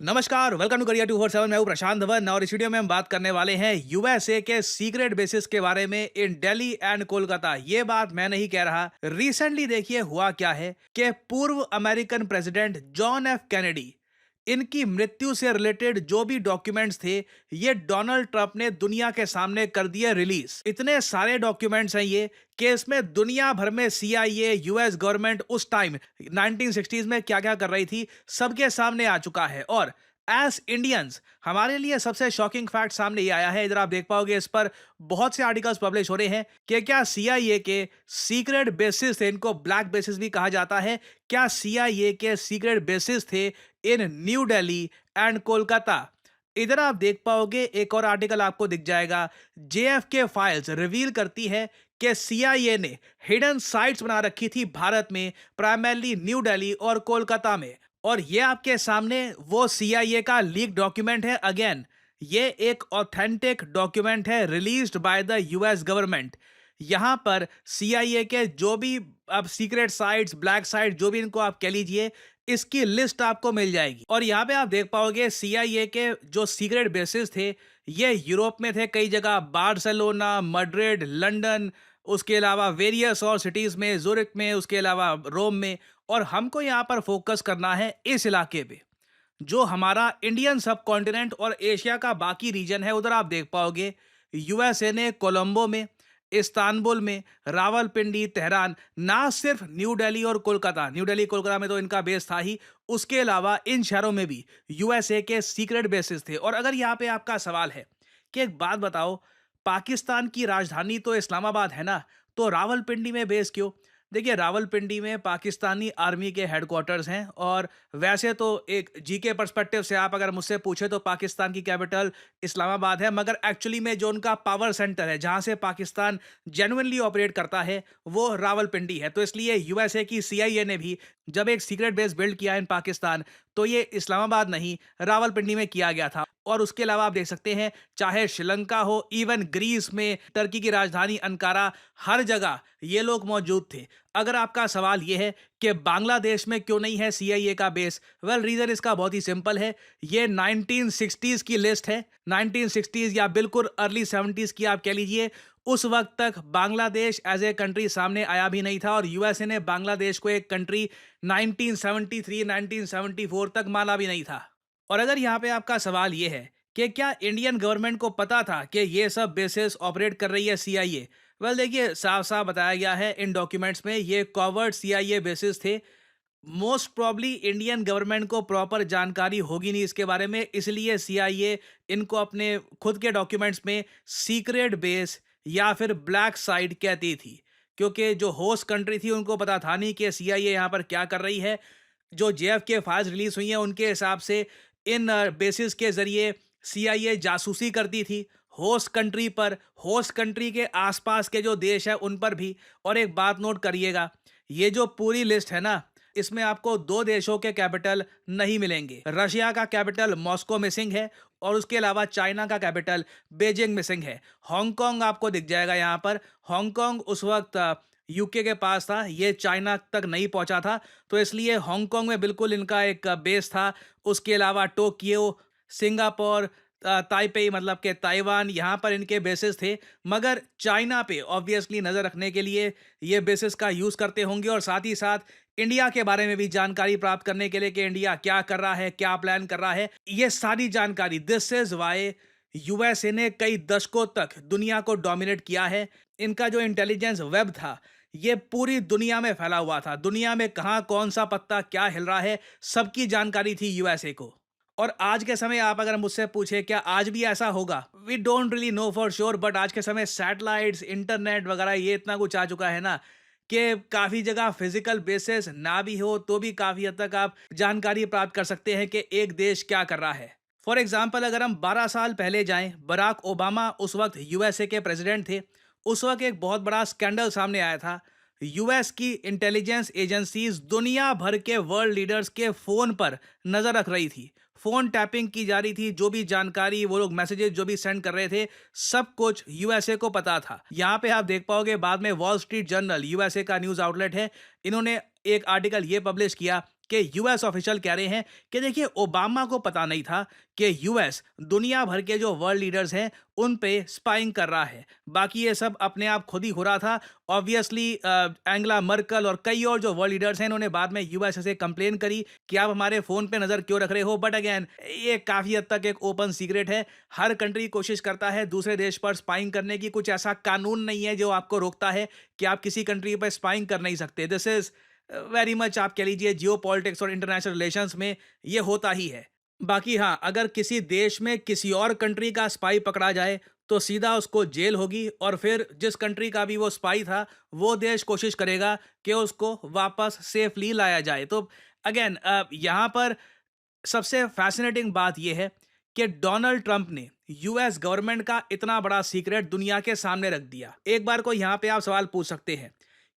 नमस्कार, welcome to career 247। मैं हूं प्रशांत धवन और इस वीडियो में हम बात करने वाले हैं यूएसए के सीक्रेट बेसिस के बारे में इन दिल्ली एंड कोलकाता। ये बात मैं नहीं कह रहा। रिसेंटली देखिए हुआ क्या है कि पूर्व American president John F Kennedy, इनकी मृत्यु से रिलेटेड जो भी डॉक्यूमेंट्स थे ये डोनाल्ड ट्रंप ने दुनिया के सामने कर दिए रिलीज। इतने सारे डॉक्यूमेंट्स हैं ये कि इसमें दुनिया भर में सीआईए, यूएस गवर्नमेंट उस टाइम 1960s में क्या क्या कर रही थी सबके सामने आ चुका है। और एज इंडियंस हमारे लिए सबसे शॉकिंग फैक्ट सामने ये आया है। इधर आप देख पाओगे, इस पर बहुत से आर्टिकल्स पब्लिश हो रहे हैं कि क्या सीआईए के सीक्रेट बेसिस थे, इनको ब्लैक बेसिस भी कहा जाता है, क्या सीआईए के सीक्रेट बेसिस थे इन न्यू दिल्ली एंड कोलकाता। इधर आप देख पाओगे एक और आर्टिकल आपको दिख जाएगा। जेएफके फाइल्स रिवील करती है कि सीआईए ने हिडन साइट्स बना रखी थी भारत में, प्राइमरली न्यू दिल्ली और कोलकाता में। और ये आपके सामने वो सीआईए का लीक डॉक्यूमेंट है। अगेन ये एक ऑथेंटिक डॉक्यूमेंट है released by the US government. यहां पर सीआईए के जो भी अब सीक्रेट साइट्स, ब्लैक साइट, जो भी इनको आप कह लीजिए, इसकी लिस्ट आपको मिल जाएगी। और यहाँ पे आप देख पाओगे सीआईए के जो सीक्रेट बेसिस थे ये यूरोप में थे, कई जगह, बार्सिलोना, मैड्रिड, लंदन, उसके अलावा वेरियस और सिटीज में, ज़ुरिक में, उसके अलावा रोम में। और हमको यहाँ पर फोकस करना है इस इलाके पे, जो हमारा इंडियन सब कॉन्टिनेंट और एशिया का बाकी रीजन है। उधर आप देख पाओगे यूएसए ने कोलंबो में, इस्तांबुल में, रावलपिंडी, तेहरान, ना सिर्फ न्यू दिल्ली और कोलकाता, न्यू दिल्ली कोलकाता में तो इनका बेस था ही, उसके अलावा इन शहरों में भी यूएसए के सीक्रेट बेसिस थे। और अगर यहाँ पे आपका सवाल है कि एक बात बताओ, पाकिस्तान की राजधानी तो इस्लामाबाद है ना, तो रावलपिंडी में बेस क्यों? देखिए, रावलपिंडी में पाकिस्तानी आर्मी के हेडक्वार्टर्स हैं। और वैसे तो एक जीके पर्सपेक्टिव से आप अगर मुझसे पूछे तो पाकिस्तान की कैपिटल इस्लामाबाद है, मगर एक्चुअली में जो उनका पावर सेंटर है, जहां से पाकिस्तान जेन्युइनली ऑपरेट करता है, वो रावलपिंडी है। तो इसलिए यूएसए की सीआईए ने भी जब एक सीक्रेट बेस बिल्ड किया इन पाकिस्तान, तो ये इस्लामाबाद नहीं, रावलपिंडी में किया गया था। और उसके अलावा आप देख सकते हैं, चाहे श्रीलंका हो, इवन ग्रीस में, टर्की की राजधानी अंकारा, हर जगह ये लोग मौजूद थे। अगर आपका सवाल ये है कि बांग्लादेश में क्यों नहीं है सीआईए का बेस, वेल रीजन इसका बहुत ही सिंपल है। ये 1960s की लिस्ट है, 1960s या बिल्कुल अर्ली 70s की आप कह लीजिए। उस वक्त तक बांग्लादेश एज ए कंट्री सामने आया भी नहीं था और यूएसए ने बांग्लादेश को एक कंट्री 1973 1974 तक माना भी नहीं था। और अगर यहाँ पे आपका सवाल ये है कि क्या इंडियन गवर्नमेंट को पता था कि ये सब बेसिस ऑपरेट कर रही है सीआईए, वेल देखिए, साफ साफ बताया गया है इन डॉक्यूमेंट्स में, ये कवर्ड सीआईए बेसिस थे। मोस्ट प्रॉब्ली इंडियन गवर्नमेंट को प्रॉपर जानकारी होगी नहीं इसके बारे में, इसलिए सीआईए इनको अपने खुद के डॉक्यूमेंट्स में सीक्रेट बेस या फिर ब्लैक साइट कहती थी। क्योंकि जो होस्ट कंट्री थी उनको पता था नहीं कि सीआईए यहाँ पर क्या कर रही है। जो जेएफके फाइल्स रिलीज हुई हैं उनके हिसाब से इन बेसिस के जरिए सीआईए जासूसी करती थी होस्ट कंट्री पर, होस्ट कंट्री के आसपास के जो देश है उन पर भी। और एक बात नोट करिएगा, ये जो पूरी लिस्ट है ना, इसमें आपको दो देशों के कैपिटल नहीं मिलेंगे। रशिया का कैपिटल मॉस्को मिसिंग है और उसके अलावा चाइना का कैपिटल बेजिंग मिसिंग है। हांगकांग आपको दिख जाएगा यहाँ पर। हांगकांग उस वक्त यूके के पास था, ये चाइना तक नहीं पहुंचा था, तो इसलिए हांगकांग में बिल्कुल इनका एक बेस था। उसके अलावा टोक्यो, सिंगापुर, ताइपेई मतलब के ताइवान, यहाँ पर इनके बेसिस थे। मगर चाइना पे ऑब्वियसली नज़र रखने के लिए ये बेसिस का यूज़ करते होंगे और साथ ही साथ इंडिया के बारे में भी जानकारी प्राप्त करने के लिए कि इंडिया क्या कर रहा है, क्या प्लान कर रहा है, ये सारी जानकारी। दिस इज वाई यूएसए ने कई दशकों तक दुनिया को डोमिनेट किया है। इनका जो इंटेलिजेंस वेब था ये पूरी दुनिया में फैला हुआ था। दुनिया में कहाँ कौन सा पत्ता क्या हिल रहा है, सबकी जानकारी थी यूएसए को। और आज के समय आप अगर मुझसे पूछे क्या आज भी ऐसा होगा, we don't really know for sure, but आज के समय सैटेलाइट्स, इंटरनेट वगैरह ये इतना कुछ आ चुका है ना कि काफ़ी जगह फिजिकल बेसिस ना भी हो तो भी काफ़ी हद तक आप जानकारी प्राप्त कर सकते हैं कि एक देश क्या कर रहा है। फॉर एग्जाम्पल अगर हम 12 साल पहले जाएं, बराक ओबामा उस वक्त यूएसए के प्रेसिडेंट थे। उस वक्त एक बहुत बड़ा स्कैंडल सामने आया था। यूएस की इंटेलिजेंस एजेंसीज दुनिया भर के वर्ल्ड लीडर्स के फ़ोन पर नज़र रख रही थी। फ़ोन टैपिंग की जा रही थी, जो भी जानकारी वो लोग मैसेजेस जो भी सेंड कर रहे थे, सब कुछ यूएसए को पता था। यहाँ पे आप देख पाओगे बाद में वॉल स्ट्रीट जर्नल, यूएसए का न्यूज़ आउटलेट है, इन्होंने एक आर्टिकल ये पब्लिश किया कि यूएस ऑफिशियल कह रहे हैं कि देखिए ओबामा को पता नहीं था कि यूएस दुनिया भर के जो वर्ल्ड लीडर्स हैं उन पे स्पाइंग कर रहा है। बाकी ये सब अपने आप खुद ही हो रहा था। ऑब्वियसली एंगला मर्कल और कई और जो वर्ल्ड लीडर्स हैं इन्होंने बाद में यूएस से कंप्लेन करी कि आप हमारे फोन पे नजर क्यों रख रहे हो। बट अगेन ये काफी हद तक एक ओपन सीक्रेट है। हर कंट्री कोशिश करता है दूसरे देश पर स्पाइंग करने की। कुछ ऐसा कानून नहीं है जो आपको रोकता है कि आप किसी कंट्री पर स्पाइंग कर नहीं सकते। दिस इज वेरी मच आप कह लीजिए जियो पॉलिटिक्स और इंटरनेशनल रिलेशंस में ये होता ही है। बाकी हाँ, अगर किसी देश में किसी और कंट्री का स्पाई पकड़ा जाए तो सीधा उसको जेल होगी और फिर जिस कंट्री का भी वो स्पाई था वो देश कोशिश करेगा कि उसको वापस सेफली लाया जाए। तो अगेन यहाँ पर सबसे फैसिनेटिंग बात यह है कि डोनाल्ड ट्रंप ने यूएस गवर्नमेंट का इतना बड़ा सीक्रेट दुनिया के सामने रख दिया। एक बार को यहाँ पे आप सवाल पूछ सकते हैं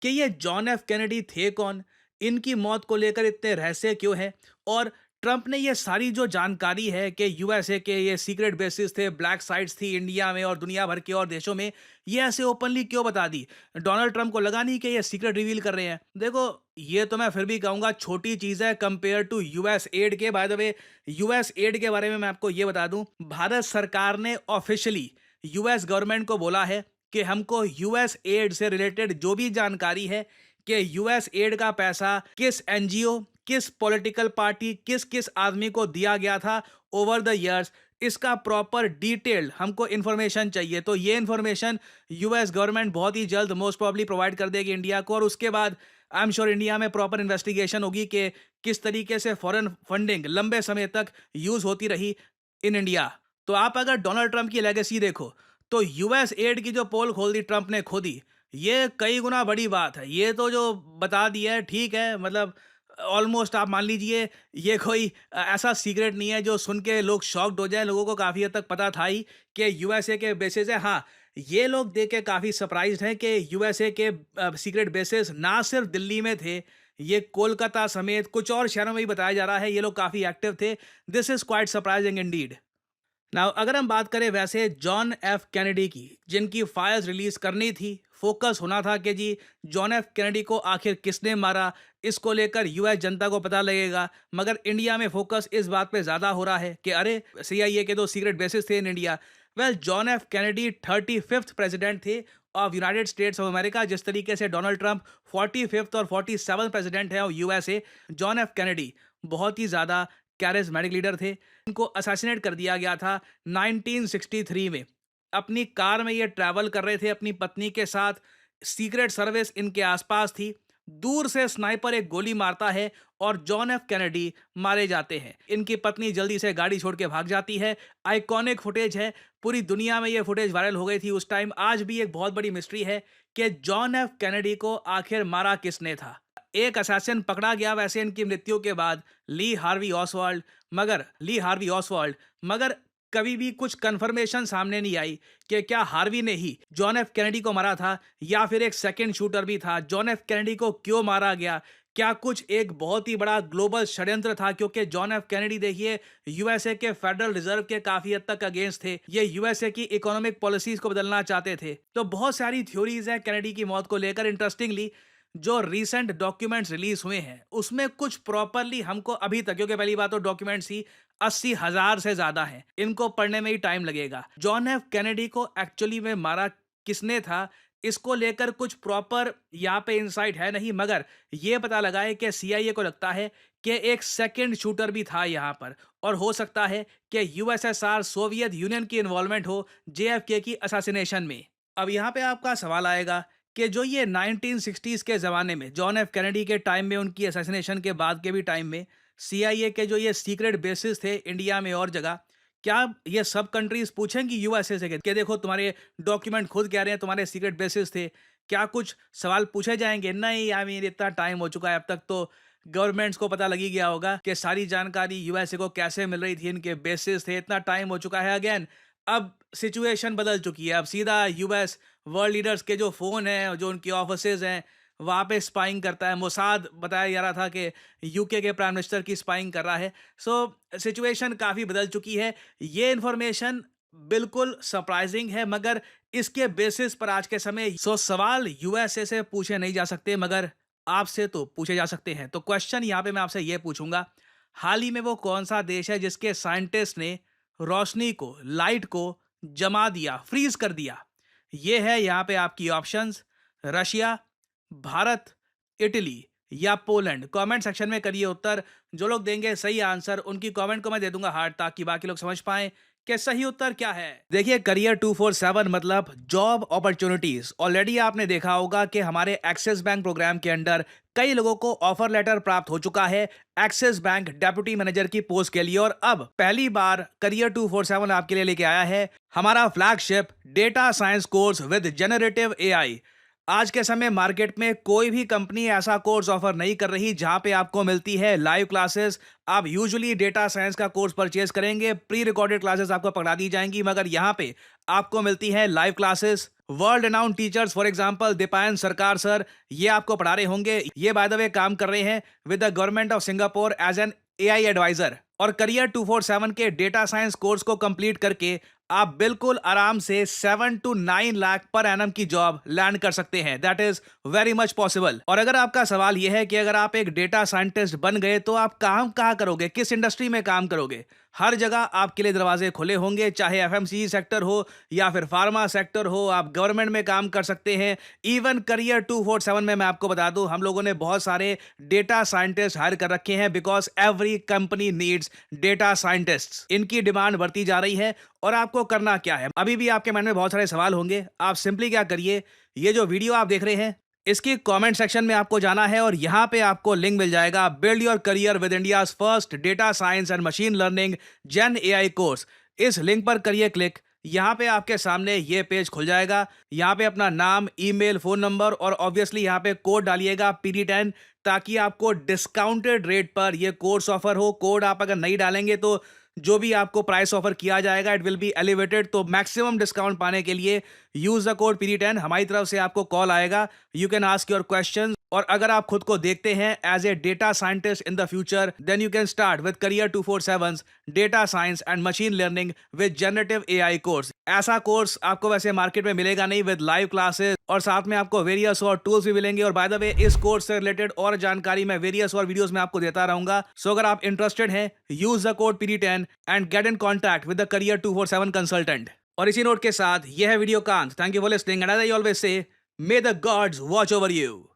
कि ये जॉन एफ कैनेडी थे कौन, इनकी मौत को लेकर इतने रहस्य क्यों है, और ट्रंप ने ये सारी जो जानकारी है कि यूएसए के ये सीक्रेट बेसिस थे, ब्लैक साइट्स थी इंडिया में और दुनिया भर के और देशों में, ये ऐसे ओपनली क्यों बता दी। डोनाल्ड ट्रंप को लगा नहीं कि ये सीक्रेट रिवील कर रहे हैं। देखो ये तो मैं फिर भी कहूंगा छोटी चीज है कंपेयर टू यूएस एड के। By the way US add के बारे में मैं आपको ये बता दूं, भारत सरकार ने ऑफिशियली यूएस गवर्नमेंट को बोला है कि हमको यूएस एड से रिलेटेड जो भी जानकारी है कि यूएस एड का पैसा किस एनजीओ, किस पॉलिटिकल पार्टी, किस किस आदमी को दिया गया था ओवर द इयर्स, इसका प्रॉपर डिटेल्ड हमको इन्फॉर्मेशन चाहिए। तो ये इन्फॉर्मेशन यूएस गवर्नमेंट बहुत ही जल्द मोस्ट प्रॉब्ली प्रोवाइड कर देगी इंडिया को, और उसके बाद आई एम श्योर इंडिया में प्रॉपर इन्वेस्टिगेशन होगी कि किस तरीके से फॉरेन फंडिंग लंबे समय तक यूज होती रही इन इंडिया। तो आप अगर डोनाल्ड ट्रंप की लेगेसी देखो तो यूएस एड की जो पोल खोल दी ट्रंप ने खुद ही, ये कई गुना बड़ी बात है। ये तो जो बता दिया है ठीक है, मतलब ऑलमोस्ट आप मान लीजिए ये कोई ऐसा सीक्रेट नहीं है जो सुन के लोग शॉक्ड हो जाए। लोगों को काफ़ी हद तक पता था ही कि यूएसए के बेसिस है। हाँ, ये लोग देख के काफ़ी सरप्राइज्ड हैं कि यूएसए के सीक्रेट बेसिस ना सिर्फ दिल्ली में थे, ये कोलकाता समेत कुछ और शहरों में भी बताया जा रहा है ये लोग काफ़ी एक्टिव थे। This is quite surprising Indeed. Now अगर हम बात करें वैसे जॉन एफ कैनेडी की, जिनकी फाइल्स रिलीज करनी थी, फोकस होना था कि जी जॉन एफ कैनेडी को आखिर किसने मारा, इसको लेकर यूएस जनता को पता लगेगा। मगर इंडिया में फोकस इस बात पे ज़्यादा हो रहा है कि अरे सीआईए के दो सीक्रेट बेसिस थे in India. Well John F Kennedy 35th president थे of United States of America. जिस तरीके से डोनाल्ड ट्रंप 45th और 47th प्रेसिडेंट है of USA, John F Kennedy बहुत ही ज़्यादा कैरिज्मेटिक लीडर थे। इनको असैसिनेट कर दिया गया था 1963 में। अपनी कार में ये ट्रैवल कर रहे थे अपनी पत्नी के साथ, सीक्रेट सर्विस इनके आसपास थी। दूर से स्नाइपर एक गोली मारता है और जॉन एफ कैनेडी मारे जाते हैं। इनकी पत्नी जल्दी से गाड़ी छोड़ के भाग जाती है। आइकॉनिक फुटेज है, पूरी दुनिया में ये फुटेज वायरल हो गई थी उस टाइम। आज भी एक बहुत बड़ी मिस्ट्री है कि जॉन एफ कैनेडी को आखिर मारा किसने था। एक असैसिन पकड़ा गया वैसे इनकी मृत्यु के बाद, ली हार्वी ऑसवाल्ड, मगर कभी भी कुछ कंफर्मेशन सामने नहीं आई कि क्या हार्वी ने ही जॉन एफ कैनेडी को मारा था या फिर एक सेकंड शूटर भी था। जॉन एफ कैनेडी को क्यों मारा गया, क्या कुछ एक बहुत ही बड़ा ग्लोबल षड्यंत्र था? क्योंकि जॉन एफ कैनेडी देखिए यूएसए के फेडरल रिजर्व के काफी हद तक अगेंस्ट थे। ये यूएसए की इकोनॉमिक पॉलिसीज को बदलना चाहते थे। तो बहुत सारी थ्योरीज है कैनेडी की मौत को लेकर। इंटरेस्टिंगली जो रीसेंट डॉक्यूमेंट्स रिलीज हुए हैं उसमें कुछ प्रॉपरली हमको अभी तक, क्योंकि पहली बात तो डॉक्यूमेंट्स ही 80,000 से ज्यादा हैं, इनको पढ़ने में ही टाइम लगेगा। जॉन एफ कैनेडी को एक्चुअली में मारा किसने था, इसको लेकर कुछ प्रॉपर यहाँ पे इंसाइट है नहीं, मगर ये पता लगा है कि सीआईए को लगता है कि एक सेकंड शूटर भी था यहाँ पर, और हो सकता है कि यूएसएसआर सोवियत यूनियन की इन्वॉल्वमेंट हो जेएफके की असैसिनेशन में। अब यहाँ पे आपका सवाल आएगा कि जो ये 1960s के ज़माने में जॉन एफ कैनेडी के टाइम में, उनकी असैसिनेशन के बाद के भी टाइम में सीआईए के जो ये सीक्रेट बेसिस थे इंडिया में और जगह, क्या ये सब कंट्रीज पूछेंगी यूएसए से कि देखो तुम्हारे डॉक्यूमेंट खुद कह रहे हैं तुम्हारे सीक्रेट बेसिस थे? क्या कुछ सवाल पूछे जाएंगे? नहीं, आई मीन इतना टाइम हो चुका है, अब तक तो गवर्नमेंट्स को पता लगी गया होगा कि सारी जानकारी यूएसए को कैसे मिल रही थी, इनके बेसिस थे। इतना टाइम हो चुका है। अगेन अब सिचुएशन बदल चुकी है। अब सीधा यूएस वर्ल्ड लीडर्स के जो फ़ोन हैं, जो उनकी ऑफिसेज हैं, वहाँ पे स्पाइंग करता है। मोसाद बताया जा रहा था कि यूके के प्राइम मिनिस्टर की स्पाइंग कर रहा है। सो सिचुएशन काफ़ी बदल चुकी है। ये इन्फॉर्मेशन बिल्कुल सरप्राइजिंग है, मगर इसके बेसिस पर आज के समय सवाल यूएसए से पूछे नहीं जा सकते। मगर आपसे तो पूछे जा सकते हैं। तो क्वेश्चन यहाँ पे मैं आपसे ये पूछूंगा, हाल ही में वो कौन सा देश है जिसके साइंटिस्ट ने रोशनी को, लाइट को जमा दिया, फ्रीज कर दिया? ये है यहाँ पे आपकी ऑप्शंस: रशिया, भारत, इटली या पोलैंड। कमेंट सेक्शन में करिए उत्तर। जो लोग देंगे सही आंसर उनकी कमेंट को मैं दे दूंगा हार्ट, ताकि बाकी लोग समझ पाएं कि सही उत्तर क्या है। देखिए, करियर 247 मतलब जॉब अपॉर्चुनिटीज। ऑलरेडी आपने देखा होगा कि हमारे एक्सिस बैंक प्रोग्राम के अंडर कई लोगों को ऑफर लेटर प्राप्त हो चुका है एक्सिस बैंक डेप्यूटी मैनेजर की पोस्ट के लिए। और अब पहली बार करियर 247 आपके लिए लेके आया है हमारा flagship data science course with generative AI. आज के समय मार्केट में कोई भी कंपनी ऐसा कोर्स ऑफर नहीं कर रही जहां पे आपको मिलती है लाइव क्लासेस। आप यूजुअली डेटा साइंस का कोर्स परचेज करेंगे, प्री रिकॉर्डेड क्लासेस आपको पढ़ा दी जाएंगी, मगर यहां पे आपको मिलती है live classes. World renowned teachers, for example Deepayan सरकार सर, ये आपको पढ़ा रहे होंगे। ये बाय द वे काम कर रहे हैं with the government of Singapore as an AI adviser. और करियर 247 के डेटा साइंस कोर्स को कंप्लीट करके आप बिल्कुल आराम से 7 to 9 लाख पर एनम की जॉब लैंड कर सकते हैं। That is very much possible. और अगर आपका सवाल यह है कि अगर आप एक डेटा साइंटिस्ट बन गए तो आप काम कहां करोगे, किस इंडस्ट्री में काम करोगे, हर जगह आपके लिए दरवाजे खुले होंगे। चाहे एफएमसीजी सेक्टर हो या फिर फार्मा सेक्टर हो, आप गवर्नमेंट में काम कर सकते हैं। इवन करियर 247 में मैं आपको बता दूं, हम लोगों ने बहुत सारे डेटा साइंटिस्ट हायर कर रखे हैं, because every company needs data scientists. इनकी डिमांड बढ़ती जा रही है। और आपको करना क्या है, अभी भी आपके मन में बहुत सारे सवाल होंगे। आप सिंपली क्या करिए, ये जो वीडियो आप देख रहे हैं इसकी कमेंट सेक्शन में आपको जाना है और यहां पे आपको लिंक मिल जाएगा build your career with India's first data science and machine learning gen AI course. इस लिंक पर करिए क्लिक। यहाँ पे आपके सामने ये पेज खुल जाएगा। यहाँ पे अपना नाम, ईमेल, फोन नंबर और ऑब्वियसली यहाँ पे कोड डालिएगा PD10, ताकि आपको डिस्काउंटेड रेट पर ये कोर्स ऑफर हो। कोड आप अगर नहीं डालेंगे तो जो भी आपको प्राइस ऑफर किया जाएगा इट विल बी एलिवेटेड। तो मैक्सिमम डिस्काउंट पाने के लिए यूज द कोड PD10। हमारी तरफ से आपको कॉल आएगा, you can ask your question. और अगर आप खुद को देखते हैं as a data scientist in the future, then you can start with career 247 data science and machine learning with generative AI course. ऐसा कोर्स आपको वैसे मार्केट में मिलेगा नहीं, विद लाइव क्लासेस और साथ में आपको वेरियस और टूल्स भी मिलेंगे। और बाय द वे, इस कोर्स से रिलेटेड और जानकारी मैं वेरियस और वीडियोस में आपको देता रहूंगा। सो अगर आप इंटरेस्टेड हैं, use the code PD10 and get in contact with the career 247 consultant. और इसी नोट के साथ यह है वीडियो का अंत। Thank you for listening and as I always say, may the gods watch over you.